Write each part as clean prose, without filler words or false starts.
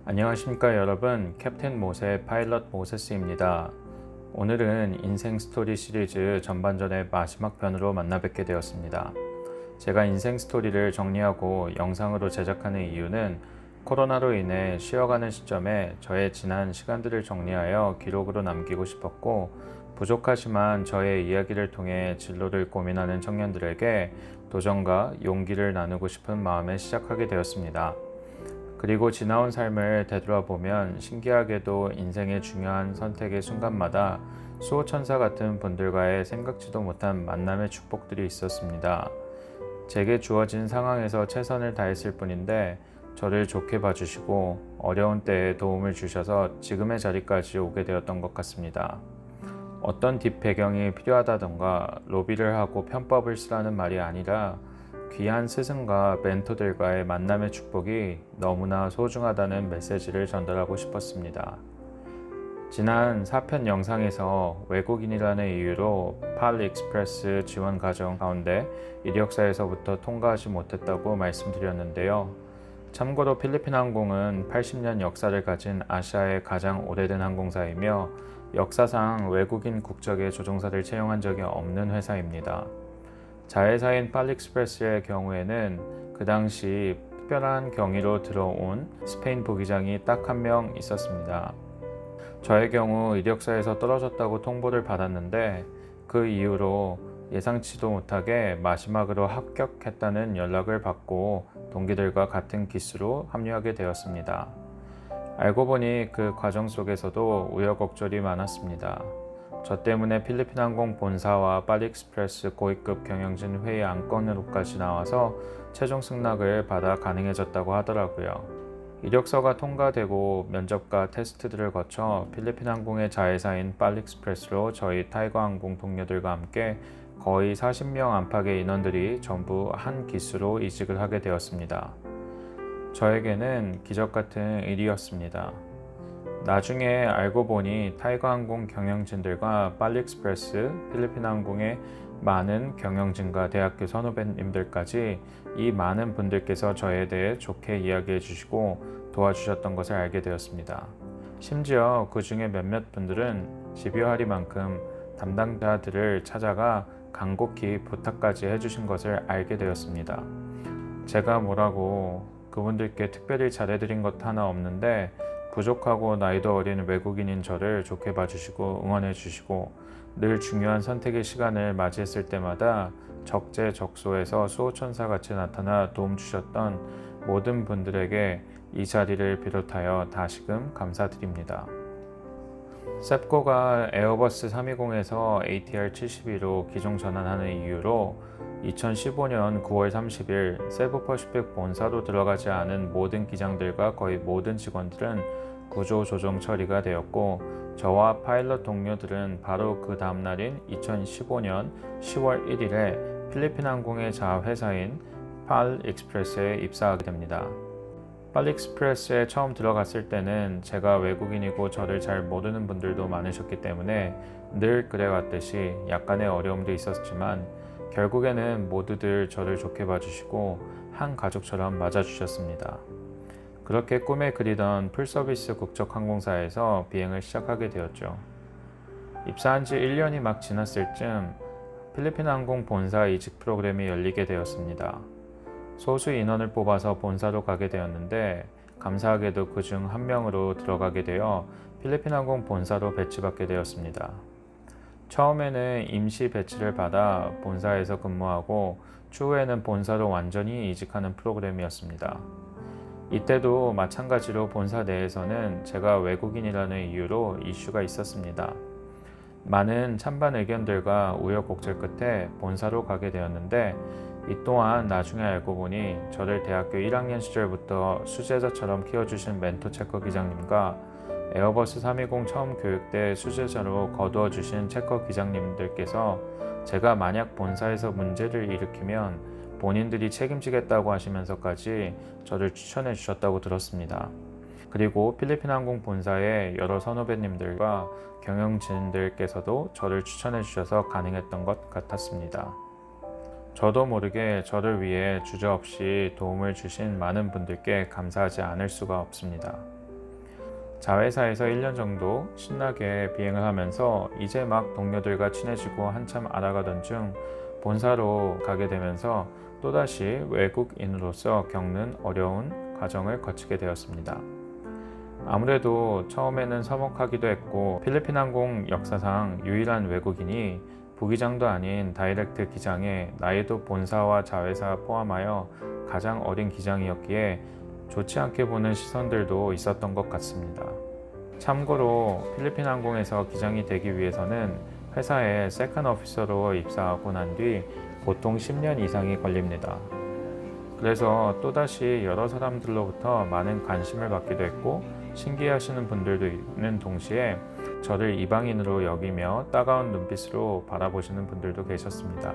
안녕하십니까 여러분, 캡틴 모세 파일럿 모세스입니다. 오늘은 인생 스토리 시리즈 전반전의 마지막 편으로 만나 뵙게 되었습니다. 제가 인생 스토리를 정리하고 영상으로 제작하는 이유는 코로나로 인해 쉬어가는 시점에 저의 지난 시간들을 정리하여 기록으로 남기고 싶었고, 부족하지만 저의 이야기를 통해 진로를 고민하는 청년들에게 도전과 용기를 나누고 싶은 마음에 시작하게 되었습니다. 그리고 지나온 삶을 되돌아보면 신기하게도 인생의 중요한 선택의 순간마다 수호천사 같은 분들과의 생각지도 못한 만남의 축복들이 있었습니다. 제게 주어진 상황에서 최선을 다했을 뿐인데 저를 좋게 봐주시고 어려운 때에 도움을 주셔서 지금의 자리까지 오게 되었던 것 같습니다. 어떤 뒷 배경이 필요하다던가 로비를 하고 편법을 쓰라는 말이 아니라 귀한 스승과 멘토들과의 만남의 축복이 너무나 소중하다는 메시지를 전달하고 싶었습니다. 지난 4편 영상에서 외국인이라는 이유로 팔 익스프레스 지원 과정 가운데 이력서에서부터 통과하지 못했다고 말씀드렸는데요. 참고로 필리핀 항공은 80년 역사를 가진 아시아의 가장 오래된 항공사이며 역사상 외국인 국적의 조종사를 채용한 적이 없는 회사입니다. 자회사인 팔익스프레스의 경우에는 그 당시 특별한 경위로 들어온 스페인 부기장이 딱 한 명 있었습니다. 저의 경우 이력서에서 떨어졌다고 통보를 받았는데 그 이후로 예상치도 못하게 마지막으로 합격했다는 연락을 받고 동기들과 같은 기수로 합류하게 되었습니다. 알고 보니 그 과정 속에서도 우여곡절이 많았습니다. 저 때문에 필리핀 항공 본사와 팔익스프레스 고위급 경영진 회의 안건으로까지 나와서 최종 승낙을 받아 가능해졌다고 하더라고요. 이력서가 통과되고 면접과 테스트들을 거쳐 필리핀 항공의 자회사인 팔익스프레스로 저희 타이거 항공 동료들과 함께 거의 40명 안팎의 인원들이 전부 한 기수로 이직을 하게 되었습니다. 저에게는 기적 같은 일이었습니다. 나중에 알고 보니 타이거 항공 경영진들과 팔익스프레스, 필리핀 항공의 많은 경영진과 대학교 선후배님들까지 이 많은 분들께서 저에 대해 좋게 이야기해 주시고 도와주셨던 것을 알게 되었습니다. 심지어 그 중에 몇몇 분들은 집요하리만큼 담당자들을 찾아가 간곡히 부탁까지 해주신 것을 알게 되었습니다. 제가 뭐라고 그분들께 특별히 잘해드린 것 하나 없는데 부족하고 나이도 어린 외국인인 저를 좋게 봐주시고 응원해주시고 늘 중요한 선택의 시간을 맞이했을 때마다 적재적소에서 수호천사같이 나타나 도움 주셨던 모든 분들에게 이 자리를 비롯하여 다시금 감사드립니다. 셉코가 에어버스 320에서 ATR 72로 기종 전환하는 이유로 2015년 9월 30일 세부퍼시픽 본사로 들어가지 않은 모든 기장들과 거의 모든 직원들은 구조 조정 처리가 되었고, 저와 파일럿 동료들은 바로 그 다음 날인 2015년 10월 1일에 필리핀 항공의 자회사인 팔 익스프레스에 입사하게 됩니다. 팔 익스프레스에 처음 들어갔을 때는 제가 외국인이고 저를 잘 모르는 분들도 많으셨기 때문에 늘 그래왔듯이 약간의 어려움도 있었지만 결국에는 모두들 저를 좋게 봐주시고 한 가족처럼 맞아주셨습니다. 그렇게 꿈에 그리던 풀서비스 국적 항공사에서 비행을 시작하게 되었죠. 입사한 지 1년이 막 지났을 즈음 필리핀 항공 본사 이직 프로그램이 열리게 되었습니다. 소수 인원을 뽑아서 본사로 가게 되었는데 감사하게도 그중 한 명으로 들어가게 되어 필리핀 항공 본사로 배치받게 되었습니다. 처음에는 임시 배치를 받아 본사에서 근무하고 추후에는 본사로 완전히 이직하는 프로그램이었습니다. 이때도 마찬가지로 본사 내에서는 제가 외국인이라는 이유로 이슈가 있었습니다. 많은 찬반 의견들과 우여곡절 끝에 본사로 가게 되었는데 이 또한 나중에 알고 보니 저를 대학교 1학년 시절부터 수제자처럼 키워주신 멘토 체커 기장님과 에어버스 320 처음 교육 때 수제자로 거두어 주신 체커 기장님들께서 제가 만약 본사에서 문제를 일으키면 본인들이 책임지겠다고 하시면서까지 저를 추천해 주셨다고 들었습니다. 그리고 필리핀 항공 본사의 여러 선후배님들과 경영진들께서도 저를 추천해 주셔서 가능했던 것 같았습니다. 저도 모르게 저를 위해 주저없이 도움을 주신 많은 분들께 감사하지 않을 수가 없습니다. 자회사에서 1년 정도 신나게 비행을 하면서 이제 막 동료들과 친해지고 한참 알아가던 중 본사로 가게 되면서 또다시 외국인으로서 겪는 어려운 과정을 거치게 되었습니다. 아무래도 처음에는 서먹하기도 했고 필리핀 항공 역사상 유일한 외국인이 부기장도 아닌 다이렉트 기장에 나이도 본사와 자회사 포함하여 가장 어린 기장이었기에 좋지 않게 보는 시선들도 있었던 것 같습니다. 참고로 필리핀 항공에서 기장이 되기 위해서는 회사에 세컨 오피서로 입사하고 난 뒤 보통 10년 이상이 걸립니다. 그래서 또다시 여러 사람들로부터 많은 관심을 받기도 했고 신기해하시는 분들도 있는 동시에 저를 이방인으로 여기며 따가운 눈빛으로 바라보시는 분들도 계셨습니다.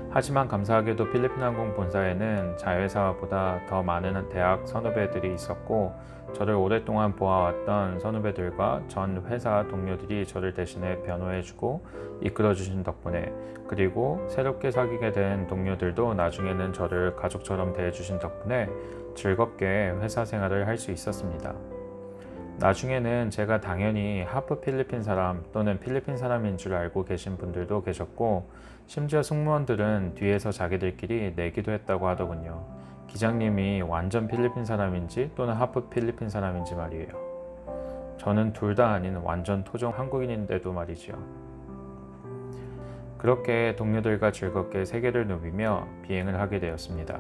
하지만 감사하게도 필리핀 항공 본사에는 자회사보다 더 많은 대학 선후배들이 있었고 저를 오랫동안 보아왔던 선후배들과 전 회사 동료들이 저를 대신해 변호해주고 이끌어주신 덕분에, 그리고 새롭게 사귀게 된 동료들도 나중에는 저를 가족처럼 대해주신 덕분에 즐겁게 회사 생활을 할 수 있었습니다. 나중에는 제가 당연히 하프 필리핀 사람 또는 필리핀 사람인 줄 알고 계신 분들도 계셨고, 심지어 승무원들은 뒤에서 자기들끼리 내기도 했다고 하더군요. 기장님이 완전 필리핀 사람인지 또는 하프 필리핀 사람인지 말이에요. 저는 둘 다 아닌 완전 토종 한국인인데도 말이죠. 그렇게 동료들과 즐겁게 세계를 누비며 비행을 하게 되었습니다.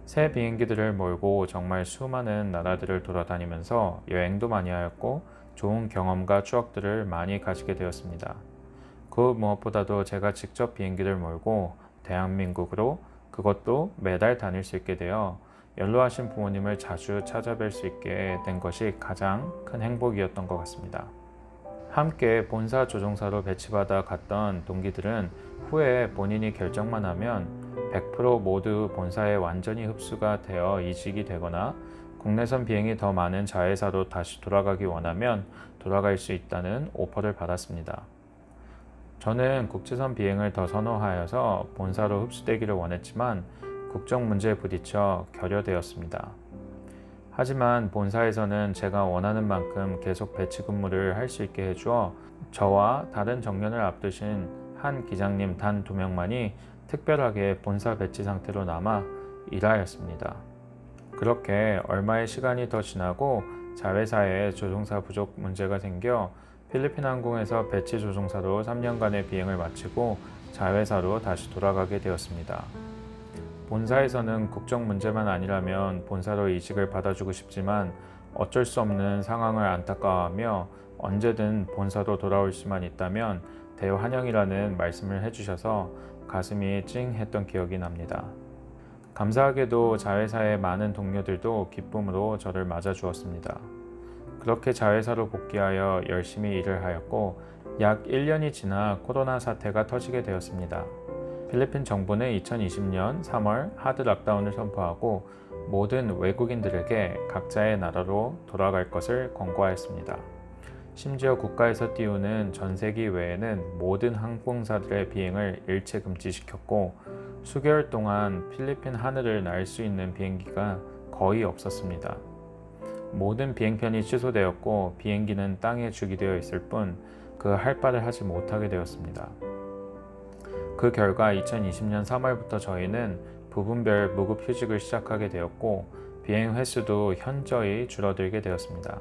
새 비행기들을 몰고 정말 수많은 나라들을 돌아다니면서 여행도 많이 하였고 좋은 경험과 추억들을 많이 가지게 되었습니다. 그 무엇보다도 제가 직접 비행기를 몰고 대한민국으로, 그것도 매달 다닐 수 있게 되어 연로하신 부모님을 자주 찾아뵐 수 있게 된 것이 가장 큰 행복이었던 것 같습니다. 함께 본사 조종사로 배치받아 갔던 동기들은 후에 본인이 결정만 하면 100% 모두 본사에 완전히 흡수가 되어 이직이 되거나 국내선 비행이 더 많은 자회사로 다시 돌아가기 원하면 돌아갈 수 있다는 오퍼를 받았습니다. 저는 국제선 비행을 더 선호하여서 본사로 흡수되기를 원했지만 국적 문제에 부딪혀 결여되었습니다. 하지만 본사에서는 제가 원하는 만큼 계속 배치 근무를 할 수 있게 해주어 저와 다른 정년을 앞두신 한 기장님 단 2명만이 특별하게 본사 배치 상태로 남아 일하였습니다. 그렇게 얼마의 시간이 더 지나고 자회사에 조종사 부족 문제가 생겨 필리핀 항공에서 배치 조종사로 3년간의 비행을 마치고 자회사로 다시 돌아가게 되었습니다. 본사에서는 국적 문제만 아니라면 본사로 이직을 받아주고 싶지만 어쩔 수 없는 상황을 안타까워하며 언제든 본사로 돌아올 수만 있다면 대환영이라는 말씀을 해주셔서 가슴이 찡했던 기억이 납니다. 감사하게도 자회사의 많은 동료들도 기쁨으로 저를 맞아주었습니다. 그렇게 자회사로 복귀하여 열심히 일을 하였고 약 1년이 지나 코로나 사태가 터지게 되었습니다. 필리핀 정부는 2020년 3월 하드 락다운을 선포하고 모든 외국인들에게 각자의 나라로 돌아갈 것을 권고하였습니다. 심지어 국가에서 띄우는 전세기 외에는 모든 항공사들의 비행을 일체 금지시켰고 수개월 동안 필리핀 하늘을 날 수 있는 비행기가 거의 없었습니다. 모든 비행편이 취소되었고 비행기는 땅에 주기되어 있을 뿐 그 할 바를 하지 못하게 되었습니다. 그 결과 2020년 3월부터 저희는 부분별 무급 휴직을 시작하게 되었고 비행 횟수도 현저히 줄어들게 되었습니다.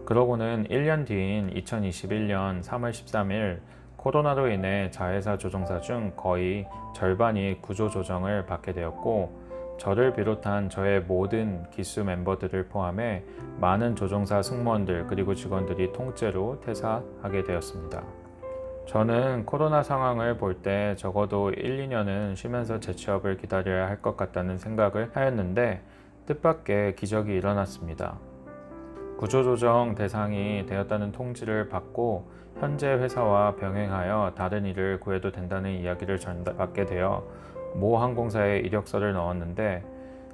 그러고는 1년 뒤인 2021년 3월 13일 코로나로 인해 자회사 조종사 중 거의 절반이 구조조정을 받게 되었고 저를 비롯한 저의 모든 기수 멤버들을 포함해 많은 조종사 승무원들 그리고 직원들이 통째로 퇴사하게 되었습니다. 저는 코로나 상황을 볼 때 적어도 1, 2년은 쉬면서 재취업을 기다려야 할 것 같다는 생각을 하였는데 뜻밖의 기적이 일어났습니다. 구조조정 대상이 되었다는 통지를 받고 현재 회사와 병행하여 다른 일을 구해도 된다는 이야기를 전받게 되어 모 항공사에 이력서를 넣었는데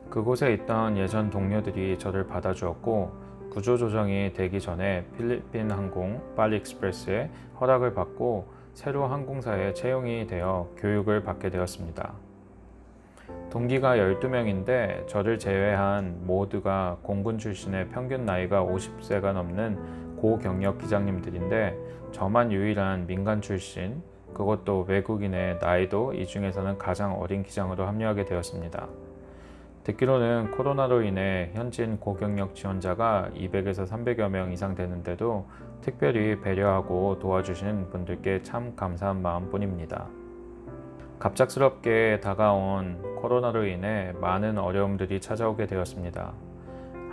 그곳에 있던 예전 동료들이 저를 받아주었고 구조조정이 되기 전에 필리핀 항공 빨리익스프레스의 허락을 받고 새로 항공사에 채용이 되어 교육을 받게 되었습니다. 동기가 12명인데 저를 제외한 모두가 공군 출신의 평균 나이가 50세가 넘는 고경력 기장님들인데 저만 유일한 민간 출신, 그것도 외국인의 나이도 이 중에서는 가장 어린 기장으로 합류하게 되었습니다. 듣기로는 코로나로 인해 현진 고경력 지원자가 200에서 300여 명 이상 되는데도 특별히 배려하고 도와주신 분들께 참 감사한 마음뿐입니다. 갑작스럽게 다가온 코로나로 인해 많은 어려움들이 찾아오게 되었습니다.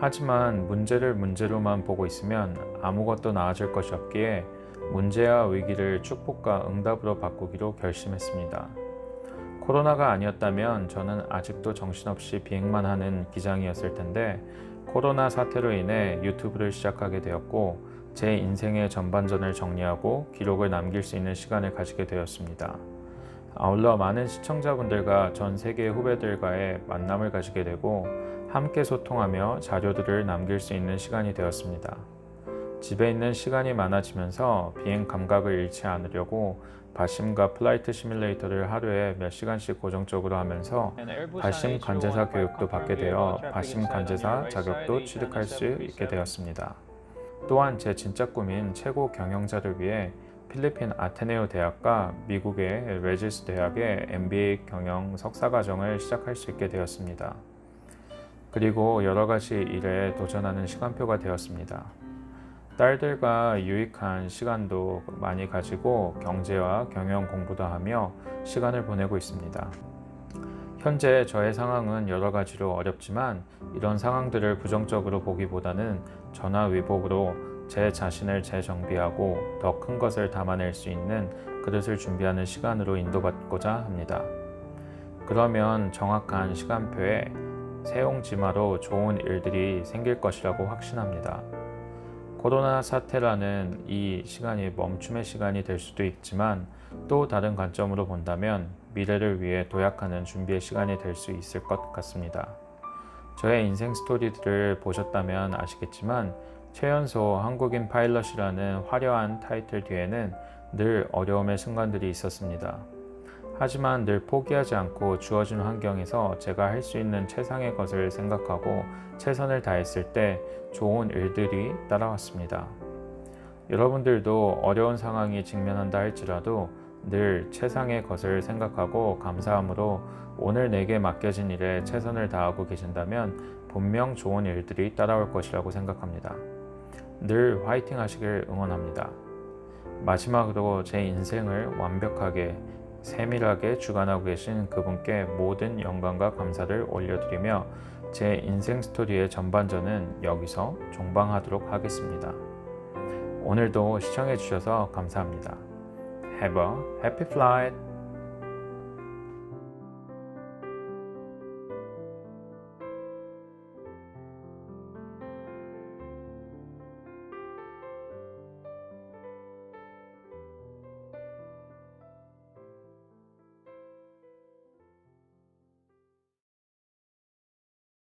하지만 문제를 문제로만 보고 있으면 아무것도 나아질 것이 없기에 문제와 위기를 축복과 응답으로 바꾸기로 결심했습니다. 코로나가 아니었다면 저는 아직도 정신없이 비행만 하는 기장이었을 텐데 코로나 사태로 인해 유튜브를 시작하게 되었고 제 인생의 전반전을 정리하고 기록을 남길 수 있는 시간을 가지게 되었습니다. 아울러 많은 시청자분들과 전 세계 후배들과의 만남을 가지게 되고 함께 소통하며 자료들을 남길 수 있는 시간이 되었습니다. 집에 있는 시간이 많아지면서 비행 감각을 잃지 않으려고 바심과 플라이트 시뮬레이터를 하루에 몇 시간씩 고정적으로 하면서 바심 관제사 교육도 받게 되어 바심 관제사 자격도 취득할 수 있게 되었습니다. 또한 제 진짜 꿈인 최고 경영자를 위해 필리핀 아테네오 대학과 미국의 레지스 대학의 MBA 경영 석사과정을 시작할 수 있게 되었습니다. 그리고 여러 가지 일에 도전하는 시간표가 되었습니다. 딸들과 유익한 시간도 많이 가지고 경제와 경영 공부도 하며 시간을 보내고 있습니다. 현재 저의 상황은 여러 가지로 어렵지만 이런 상황들을 부정적으로 보기보다는 전화위복으로 제 자신을 재정비하고 더 큰 것을 담아낼 수 있는 그릇을 준비하는 시간으로 인도받고자 합니다. 그러면 정확한 시간표에 세옹지마로 좋은 일들이 생길 것이라고 확신합니다. 코로나 사태라는 이 시간이 멈춤의 시간이 될 수도 있지만 또 다른 관점으로 본다면 미래를 위해 도약하는 준비의 시간이 될 수 있을 것 같습니다. 저의 인생 스토리들을 보셨다면 아시겠지만 최연소 한국인 파일럿이라는 화려한 타이틀 뒤에는 늘 어려움의 순간들이 있었습니다. 하지만 늘 포기하지 않고 주어진 환경에서 제가 할 수 있는 최상의 것을 생각하고 최선을 다했을 때 좋은 일들이 따라왔습니다. 여러분들도 어려운 상황이 직면한다 할지라도 늘 최상의 것을 생각하고 감사함으로 오늘 내게 맡겨진 일에 최선을 다하고 계신다면 분명 좋은 일들이 따라올 것이라고 생각합니다. 늘 화이팅 하시길 응원합니다. 마지막으로 제 인생을 완벽하게 세밀하게 주관하고 계신 그분께 모든 영광과 감사를 올려드리며 제 인생 스토리의 전반전은 여기서 종방하도록 하겠습니다. 오늘도 시청해 주셔서 감사합니다. Have a happy flight!